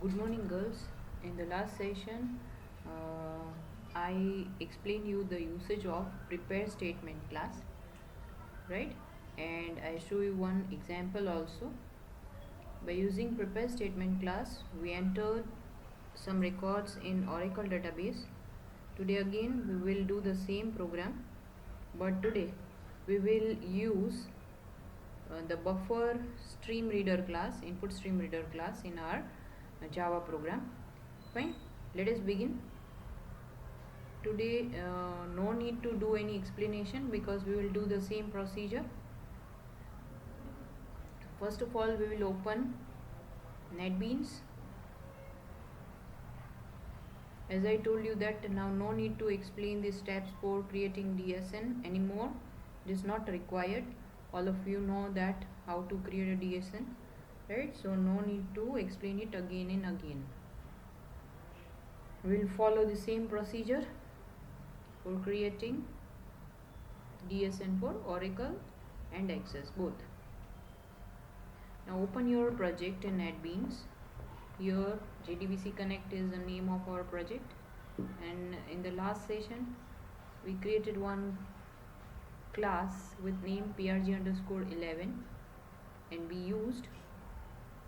Good morning, girls. In the last session, I explained you the usage of prepare statement class, right? And I show you one example also. By using prepare statement class, we entered some records in Oracle database. Today again we will do the same program, but today we will use the buffer stream reader class, input stream reader class in our Java program. Fine, let us begin. Today no need to do any explanation because we will do the same procedure. First of all, we will open NetBeans. As I told you that now no need to explain the steps for creating DSN anymore. It is not required. All of you know that how to create a DSN, right? So no need to explain it again and again. We will follow the same procedure for creating DSN for Oracle and Access both. Now open your project in NetBeans. Here JDBC Connect is the name of our project, and in the last session we created one class with name prg_11 and we used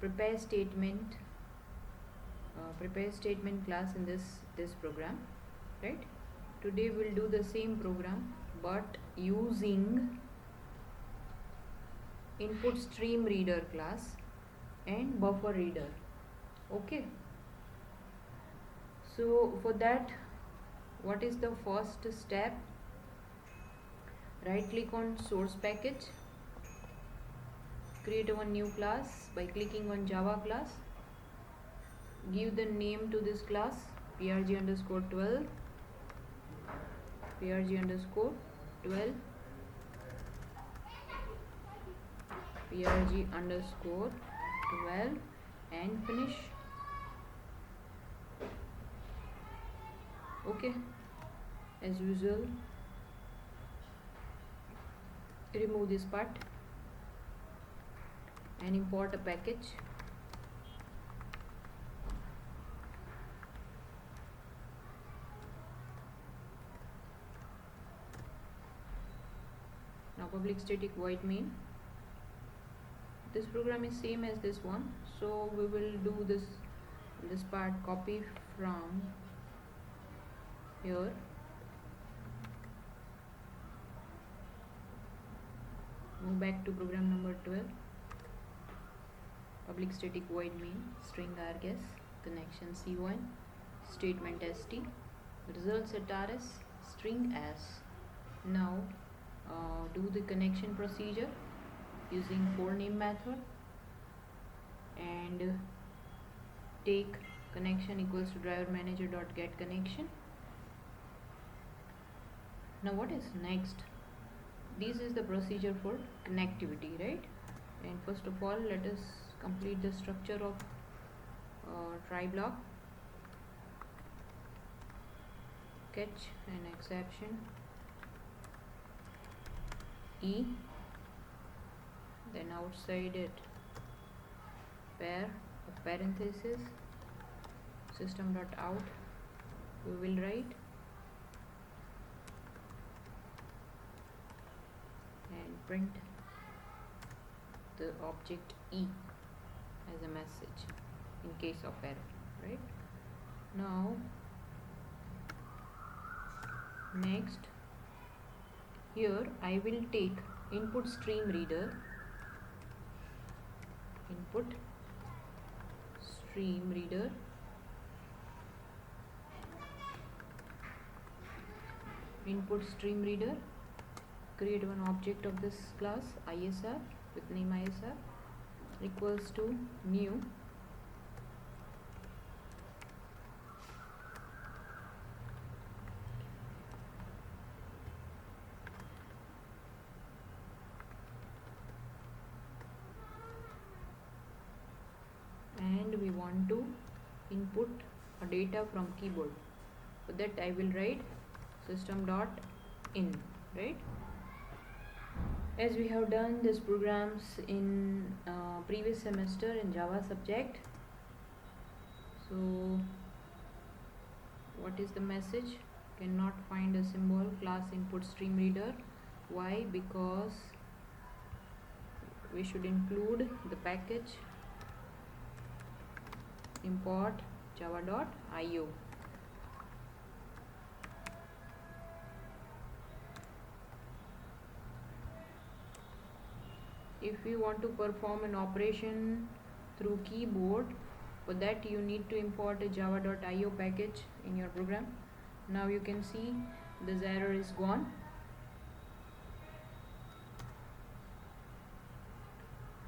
prepare statement class in this program, right? Today we'll do the same program but using input stream reader class and buffer reader. Okay, so for that, what is the first step? Right click on source package, create one new class by clicking on Java class, give the name to this class prg_12 prg_12 prg_12 and finish. Okay, as usual remove this part and import a package. Now public static void main. This program is same as this one, so we will do this part, copy from here, move back to program number 12, public static void main, string args, connection c1, statement st, results at rs, string s. Now do the connection procedure using for name method and take connection equals to driver manager dot get connection. Now what is next? This is the procedure for connectivity, right? And first of all, let us complete the structure of try block, catch an exception e, then outside it pair of parentheses system.out we will write and print the object e as a message in case of error, right? Now next, here I will take input stream reader, input stream reader, create one object of this class ISR with name ISR equals to new and we want to input a data from keyboard. For that I will write system.in, right? As we have done these programs in previous semester in Java subject, So what is the message? Cannot find a symbol class input stream reader. Why? Because we should include the package import java.io. If we want to perform an operation through keyboard, for that you need to import a java.io package in your program. Now you can see this error is gone.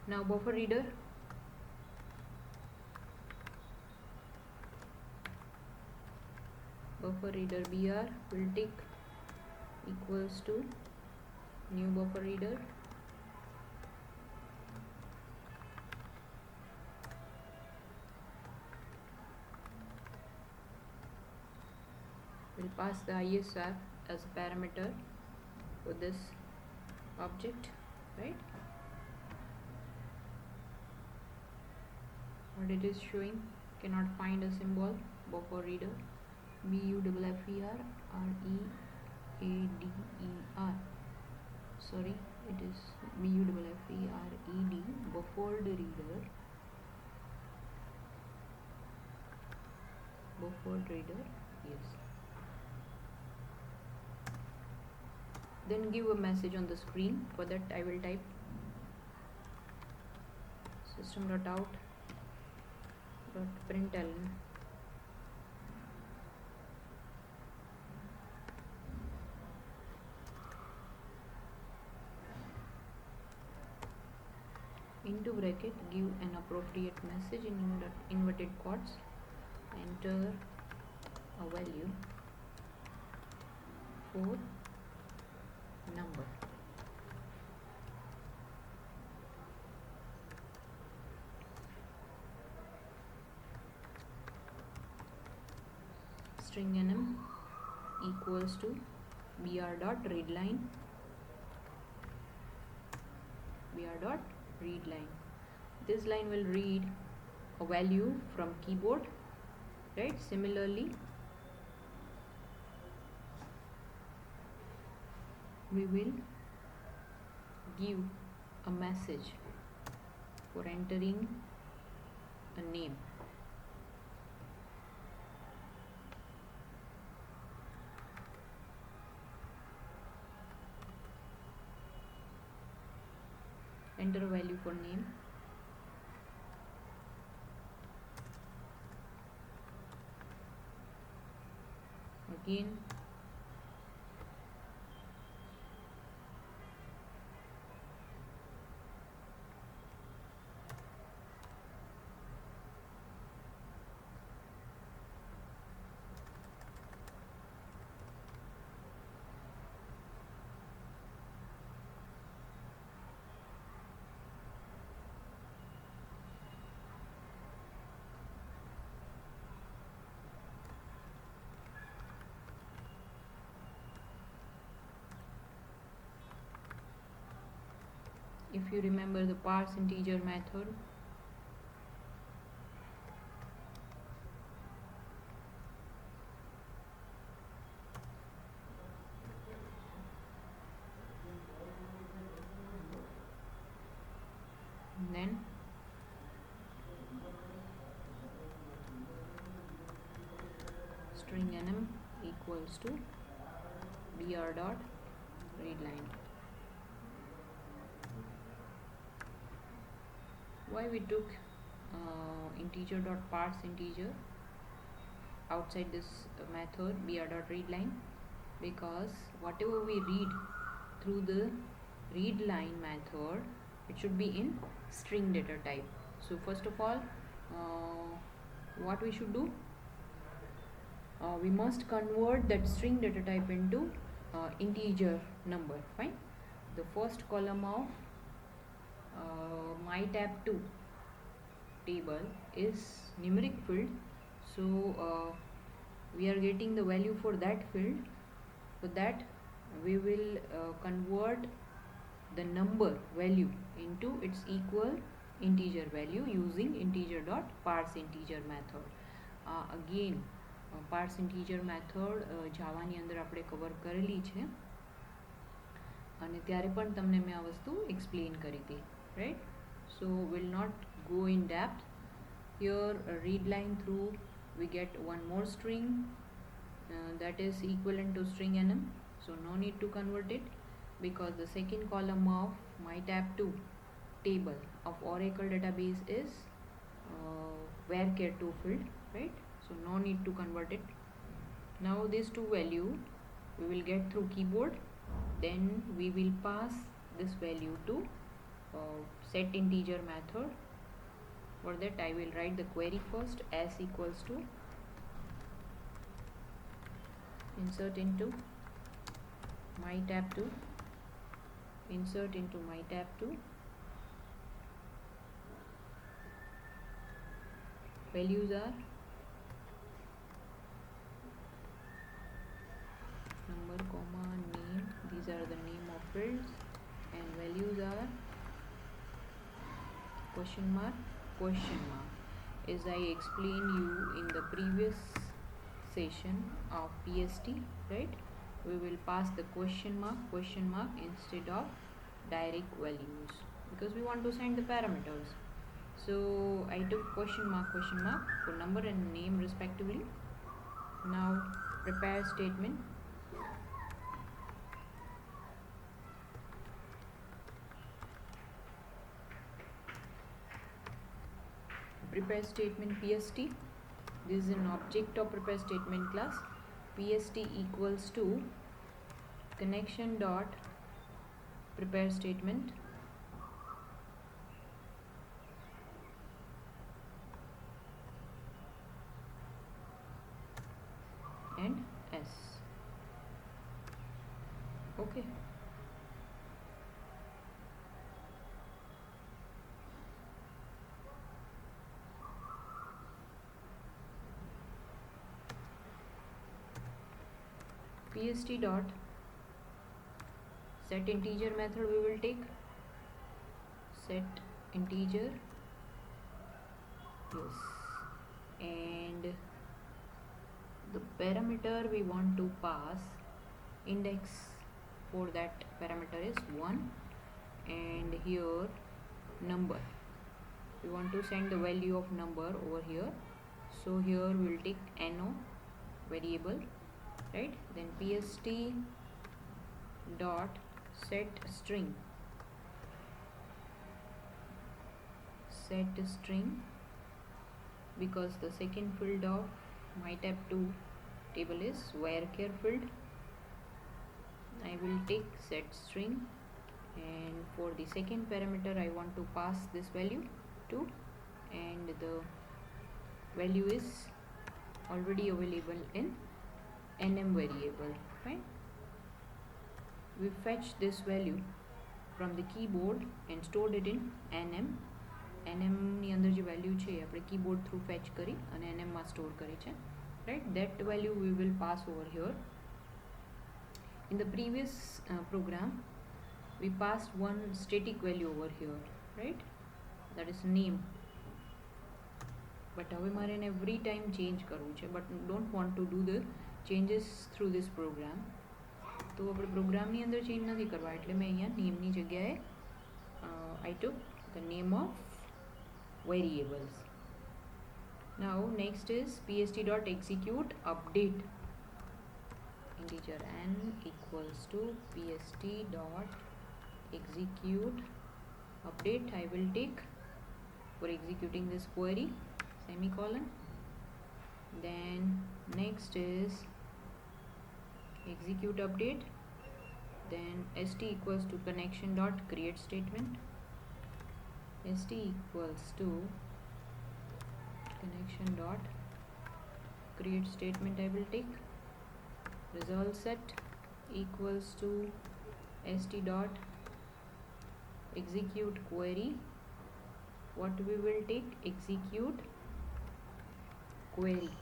Now buffer reader, br will take equals to new buffer reader, will pass the ISR as a parameter for this object, right? What it is showing, cannot find a symbol, buffer reader, buffer reader, sorry, it is buffered, buffered reader, buffered reader, yes. Then give a message on the screen. For that I will type system.out.println into bracket, give an appropriate message in inverted quotes, enter a value for number. String nm equals to br.readline, br.readline. This line will read a value from keyboard, right? Similarly, we will give a message for entering a name. Enter a value for name. Again, if you remember the parse integer method, then string nm equals to br.readline. Why we took integer.parse integer outside this method br.readline? Because whatever we read through the readline method, it should be in string data type. So first of all, what we should do, we must convert that string data type into integer number. Fine. The first column of my tab2 table is numeric field, so we are getting the value for that field. For that we will convert the number value into its equal integer value using integer.parseInteger method. Again parse integer method જાવાની અંદર આપણે cover કરેલી છે અને ત્યારે પણ તમને મેં આ વસ્તુ એક્સપ્લેન કરી હતી, right. So will not go in depth. Here read line through we get one more string that is equivalent to string nm, so no need to convert it because the second column of my tab2 table of Oracle database is varchar2 field, right? So no need to convert it. Now these two value we will get through keyboard, then we will pass this value to set integer method. For that I will write the query first, as equals to insert into my tab2, insert into my tab2, values are number comma name, these are the name of fields, and values are question mark, as I explained you in the previous session of PST, right? We will pass the question mark instead of direct values because we want to send the parameters. So I took question mark for number and name respectively. Now prepare statement. Prepare statement PST. This is an object of prepare statement class. PST equals to connection dot prepare statement and s. Okay. PST dot set integer method we will take. Set integer, yes, and the parameter we want to pass, index for that parameter is 1, and here number, we want to send the value of number over here, so here we will take no variable, right? Then PST dot set string, because the second field of my tab2 table is varchar field. I will take set string, and for the second parameter I want to pass this value to, and the value is already available in nm variable, right? We fetch this value from the keyboard and stored it in nm. nm ની અંદર જે value છે આપણે keyboard through fetch કરી અને nm માં store કરી છે, right? That value we will pass over here. In the previous program we passed one static value over here, right? That is name. But હવે મારે એને every time change કરવું છે, but don't want to do the changes through this program. તો આપણે પ્રોગ્રામની અંદર change નથી કરવા, એટલે મેં અહીંયા નેમની જગ્યાએ I took the name of variables. Now next is pst dot execute update, integer n equals to pst dot execute update. I will take for executing this query semicolon. Then next is execute update, then st equals to connection dot create statement, st equals to connection dot create statement. I will take result set equals to st dot execute query. What we will take? Execute query,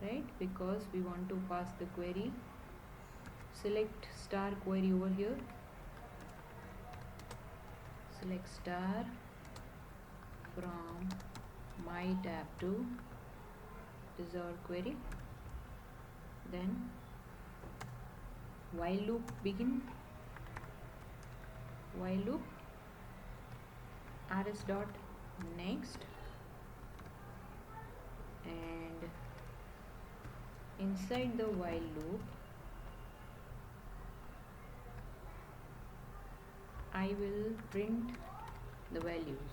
right? Because we want to pass the query. Select star query over here, select star from my tab2 This is our query. Then while loop begin, while loop rs dot next, and inside the while loop I will print the values.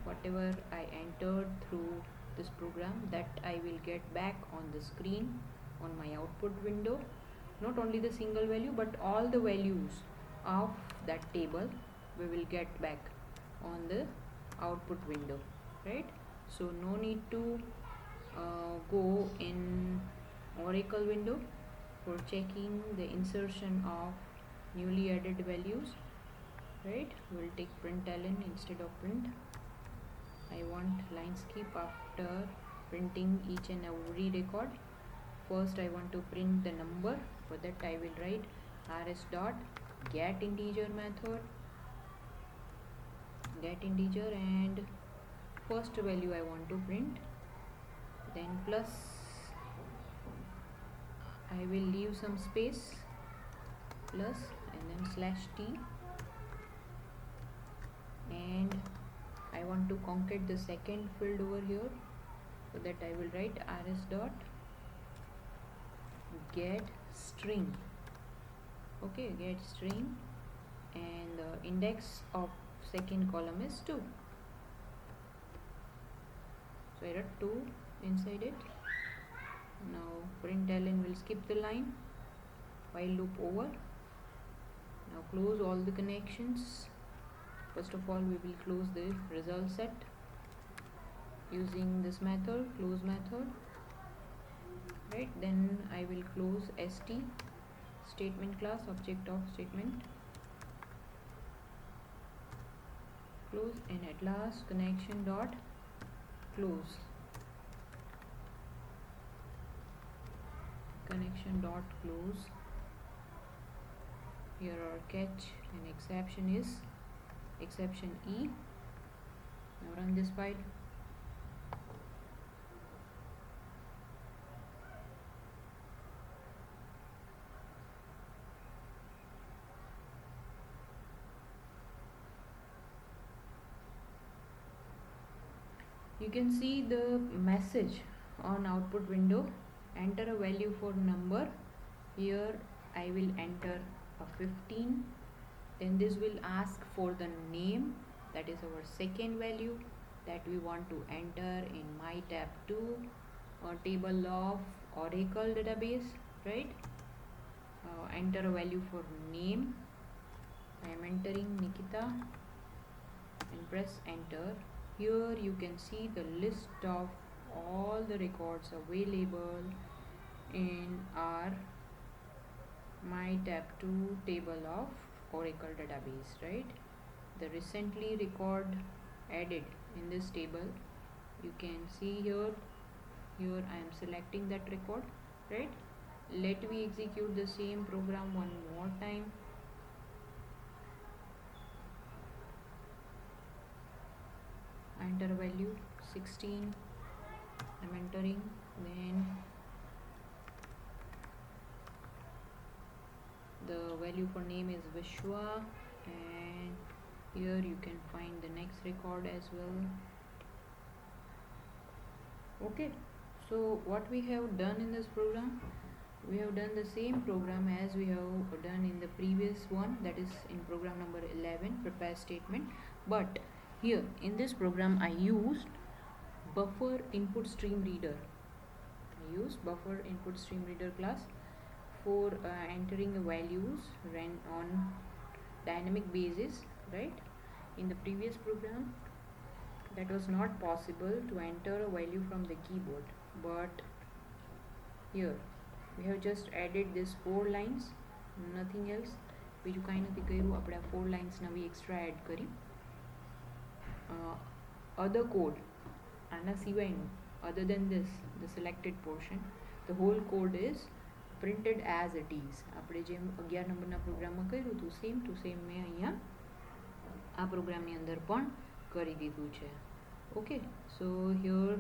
Whatever I entered through this program, that I will get back on the screen on my output window. Not only the single value, but all the values of that table we will get back on the output window, right? So no need to go in Oracle window for checking the insertion of newly added values, right? We'll take println instead of print. I want line skip after printing each and every record. First I want to print the number. For that I will write rs dot get integer method, get integer, and first value I want to print, then plus I will leave some space, plus, and then slash t, and I want to concat the second field over here. For that I will write rs dot get string. Okay, get string, and the index of second column is 2. So I write 2 inside it. Now println will skip the line, while loop over. Now close all the connections. First of all we will close the result set using this method, close method, right? Then I will close st statement class, object of statement, close, and at last connection dot close, connection dot close. Here our catch and exception is exception e. Now run this file. You can see the message on output window, enter a value for number. Here I will enter a 15. Then this will ask for the name, that is our second value that we want to enter in my tab 2 or table of Oracle database, right? Enter a value for name. I am entering Nikita and press enter. Here you can see the list of all the records available in our my tab 2 table of Oracle database, right? The recently record added in this table, you can see here I am selecting that record, right? Let me execute the same program one more time. Enter value 16, I'm entering, then the value for name is Vishwa, and here you can find the next record as well. Okay, so what we have done in this program, we have done the same program as we have done in the previous one, that is in program number 11, prepare statement. But here in this program I used buffer input stream reader. I used buffer input stream reader class for entering the values ran on dynamic basis, right? In the previous program that was not possible to enter a value from the keyboard, but here we have just added this 4 lines, nothing else. બીજું કાંઈ નથી કર્યું, આપણે આ 4 lines નવી extra add કરી. Other code આના સિવાયનું, other than this, the selected portion, the whole code is printed as it is. આપણે જેમ 11 નંબરના પ્રોગ્રામમાં કર્યું હતું, સેમ ટુ સેમ મેં અહીંયા આ પ્રોગ્રામની અંદર પણ કરી દીધું છે. Okay, so here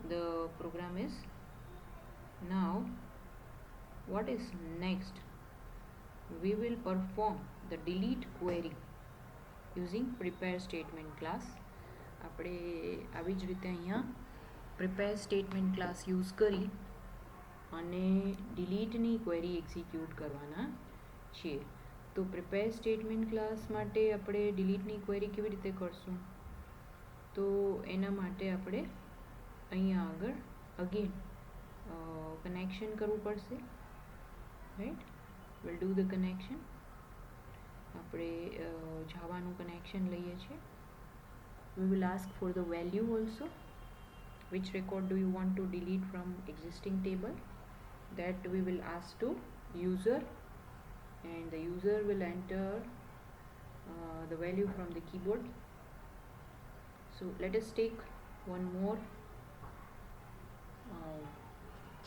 the program is. Now what is next? We will perform the delete query using prepare statement class. આપણે આવી જ રીતે અહીંયા prepare statement class use કરી અને ડિલીટની ક્વેરી એક્ઝિક્યુટ કરવાના છીએ. તો prepare statement class માટે આપણે ડિલીટની ક્વેરી કેવી રીતે કરશું? તો એના માટે આપણે અહીંયા આગળ અગેન કનેક્શન કરવું પડશે, right? Will do the connection. આપણે જાવાનું કનેક્શન લઈએ છીએ. We will ask for the value also. Which record do you want to delete from existing table? That we will ask to user, and the user will enter the value from the keyboard. So let us take one more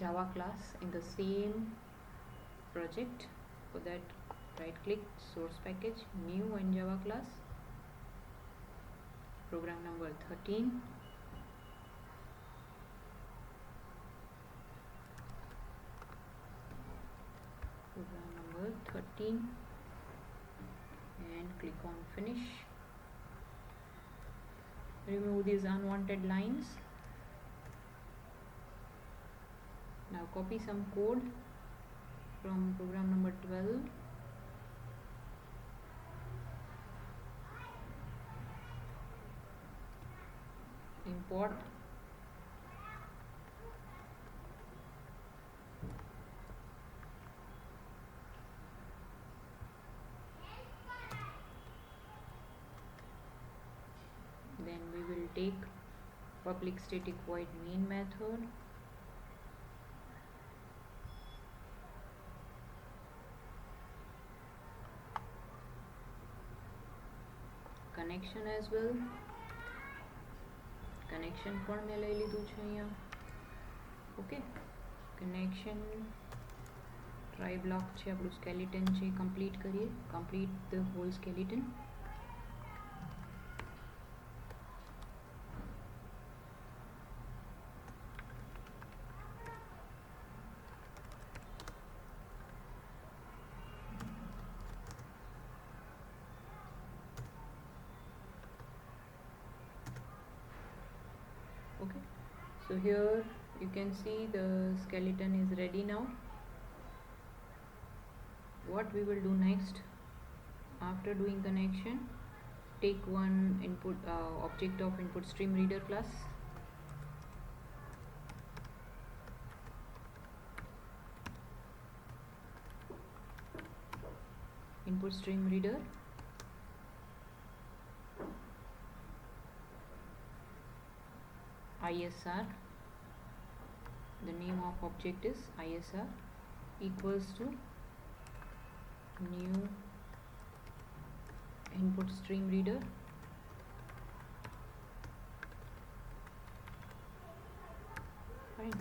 Java class in the same project. For that, right click, source package, new and Java class, program number 13. Program number 13 and click on finish. Remove these unwanted lines. Now copy some code from program number 12. Import then we will take public static void main method. Connection as well. Connection પણ મેં લઈ લીધું છે અહીંયા. Okay, connection try block છે, આપણું skeleton છે, complete કરીએ. Complete the whole skeleton. Okay, so here you can see the skeleton is ready now. What we will do next, after doing connection, take one input object of input stream reader class. Input stream reader, ISR, the name of object is ISR, equals to new input stream reader, fine.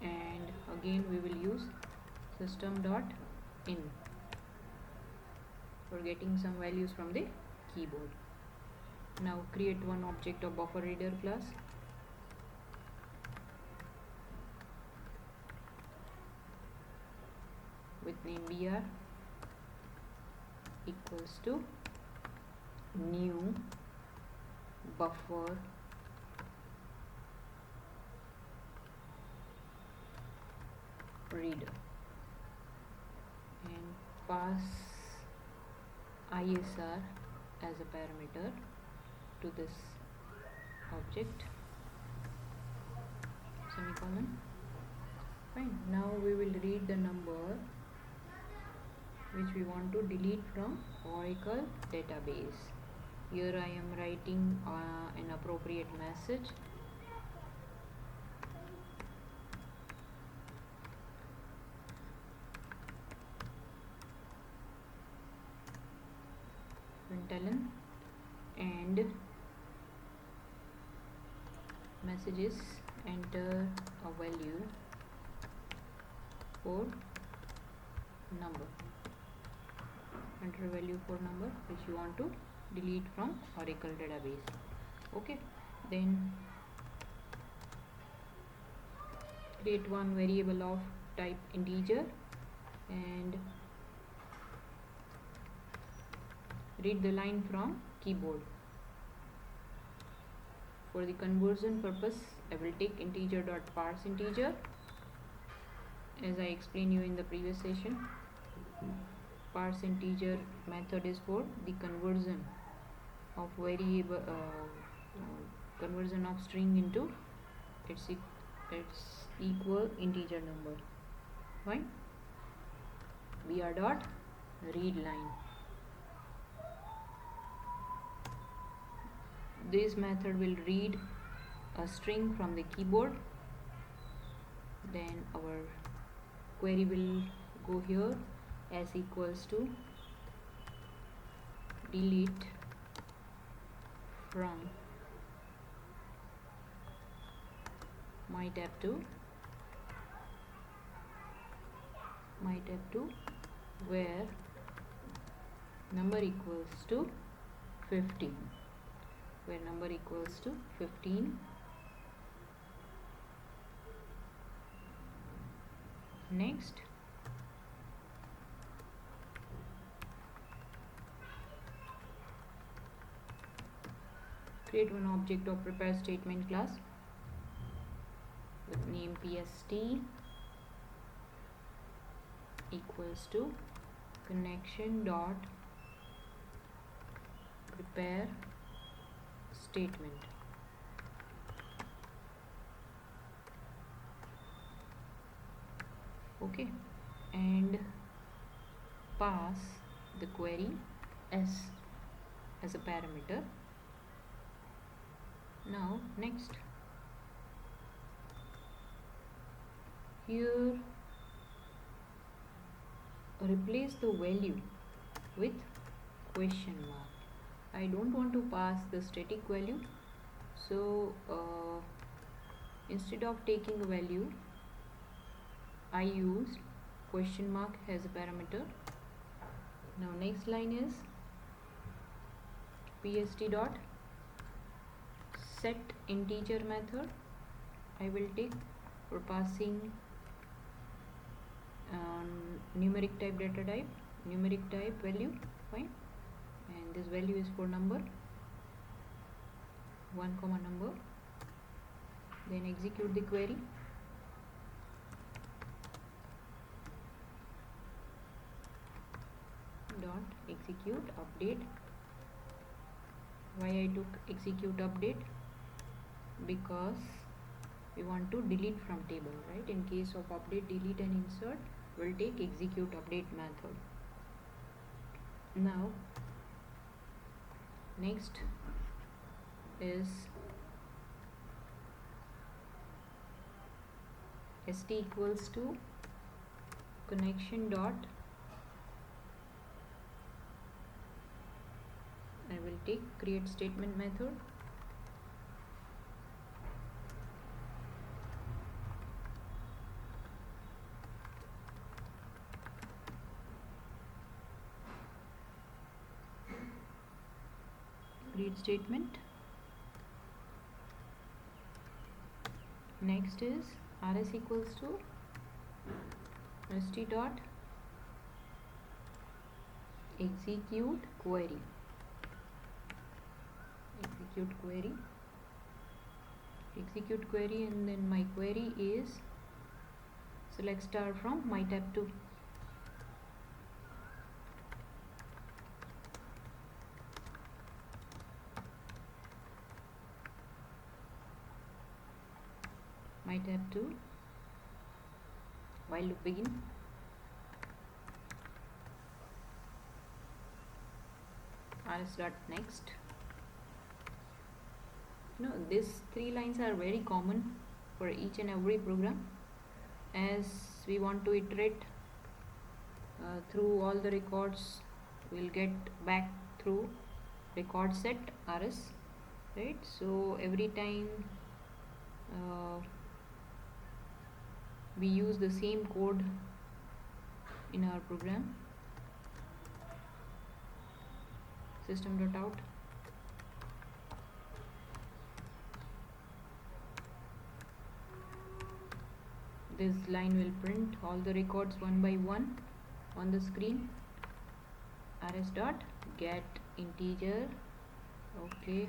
And again we will use system.in for getting some values from the keyboard. Now create one object of buffer reader class. With name br equals to new buffer reader, and pass ISR as a parameter to this object, semicolon. Fine. Now we will read the number which we want to delete from Oracle database. Here I am writing an appropriate message. Println and messages, enter a value for number, enter a value for number which you want to delete from Oracle database. Okay, then create one variable of type integer and read the line from keyboard. For the conversion purpose, I will take integer dot parse integer, as I explained you in the previous session. Parse integer method is for the conversion of variable conversion of string into its equal integer number. Fine. br dot read line. This method will read a string from the keyboard. Then our query will go here as equals to delete from my tab to where number equals to 15, where number equals to 15. Next, create one object of prepare statement class with name pst equals to connection dot prepare statement. Okay, and pass the query s as a parameter. Now next, here replace the value with question mark. I don't want to pass the static value, so instead of taking a value, I used question mark as a parameter. Now next line is pst dot set integer method. I will take for passing numeric type data type, numeric type value. Fine, and this value is for number 1 comma number. Then execute the query. Dot execute update. Why I took execute update? Because we want to delete from table, right? In case of update, delete and insert, we'll take execute update method. Now next is st equals to connection dot, I will take create statement method. Create statement. Next is rs equals to st dot execute query. Execute query, and then my query is select star from my tab 2. My tab 2, while loop begin. rs dot next. These 3 lines are very common for each and every program, as we want to iterate through all the records. We'll get back through record set rs, right? So every time we use the same code in our program. System.out this line will print all the records one by one on the screen. rs dot get integer, okay,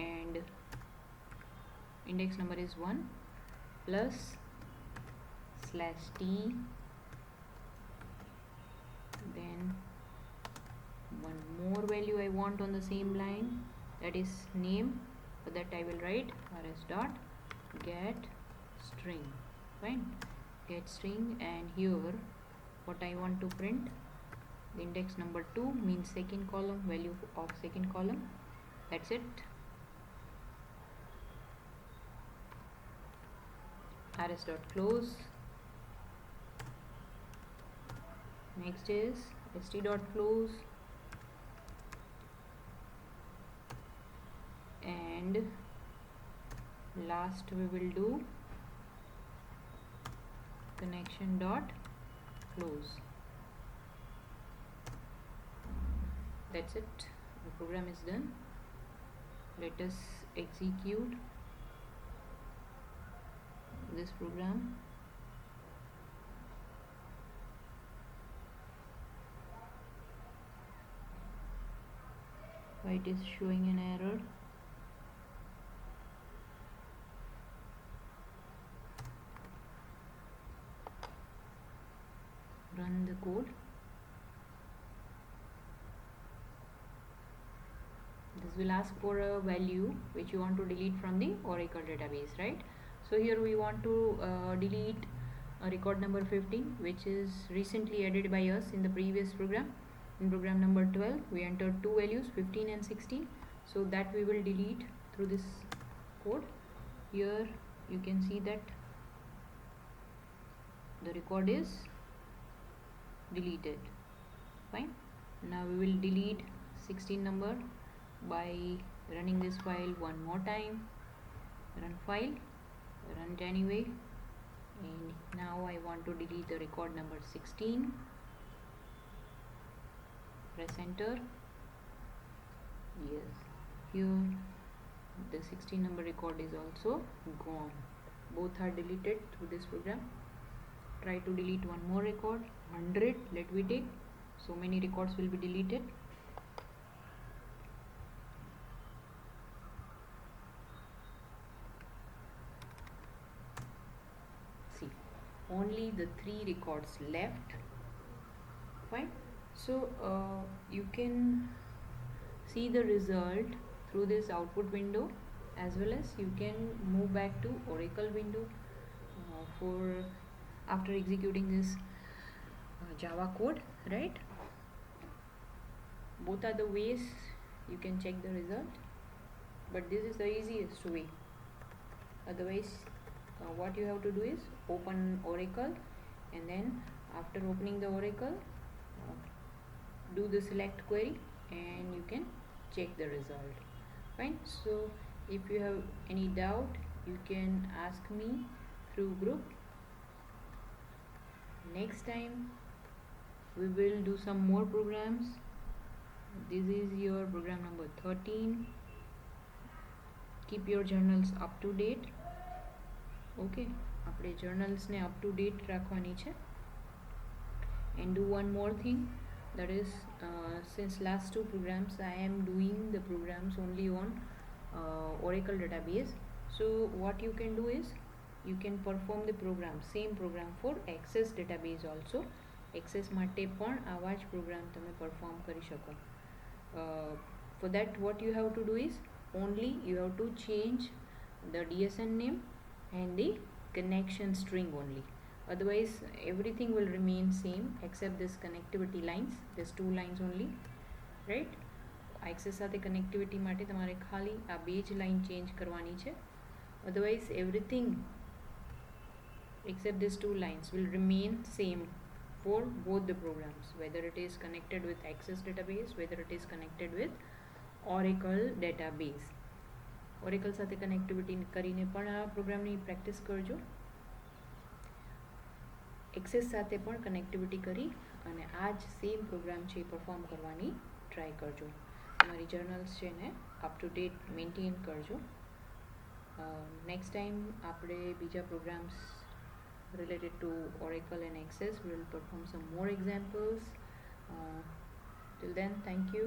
and index number is 1 plus slash t, then one more value I want on the same line, that is name. For that I will write rs dot get string, fine, get string. And here what I want to print, the index number 2 means second column, value of second column, that's it. rs dot close. Next is st dot close, and last we will do connection dot close. That's it, the program is done. Let us execute this program. Why it is showing an error? Run the code. This will ask for a value which you want to delete from the Oracle database, right? So here we want to delete record number 15, which is recently added by us in the previous program. In program number 12 we entered two values, 15 and 16, so that we will delete through this code. Here you can see that the record is deleted, fine. Now we will delete 16 number by running this file one more time. Run file, run it anyway, and now I want to delete the record number 16. Press enter. Yes, here the 16 number record is also gone. Both are deleted through this program. Try to delete one more record, 100 let we take, so many records will be deleted. See, only the 3 records left, fine. So you can see the result through this output window, as well as you can move back to Oracle window for after executing this Java code, right? Both are the ways you can check the result, but this is the easiest way. Otherwise what you have to do is open Oracle, and then after opening the Oracle do the select query, and you can check the result, fine. So if you have any doubt, you can ask me through group. Next time we will do some more programs. This is your program number 13. Keep your journals up to date. Okay, આપણે journals ને up to date રાખવાની છે. And do one more thing, that is since last 2 programs I am doing the programs only on Oracle database. So what you can do is you can perform the program, same program for Access database also. Access માટે પણ આવા જ program તમે perform કરી શકો. For that what you have to do is only you have to change the DSN name and the connection string only. Otherwise everything will remain same except this connectivity lines, this 2 lines only, right? Access સાથે connectivity માટે તમારે ખાલી આ બે જ line change કરવાની છે. Otherwise everything except these 2 lines will remain same for both the programs, whether it is connected with Access database, whether it is connected with Oracle database. Oracle સાથે connectivity કરીને પણ આ પ્રોગ્રામની પ્રેક્ટિસ કરજો. Access સાથે પણ connectivity કરી અને આ જ સેમ પ્રોગ્રામ છે પરફોર્મ કરવાની ટ્રાય કરજો. તમારી જર્નલ્સ છે ને અપ ટુ ડેટ મેન્ટેન કરજો. Next time આપણે બીજા programs related to Oracle and Access, we will perform some more examples. Till then, thank you.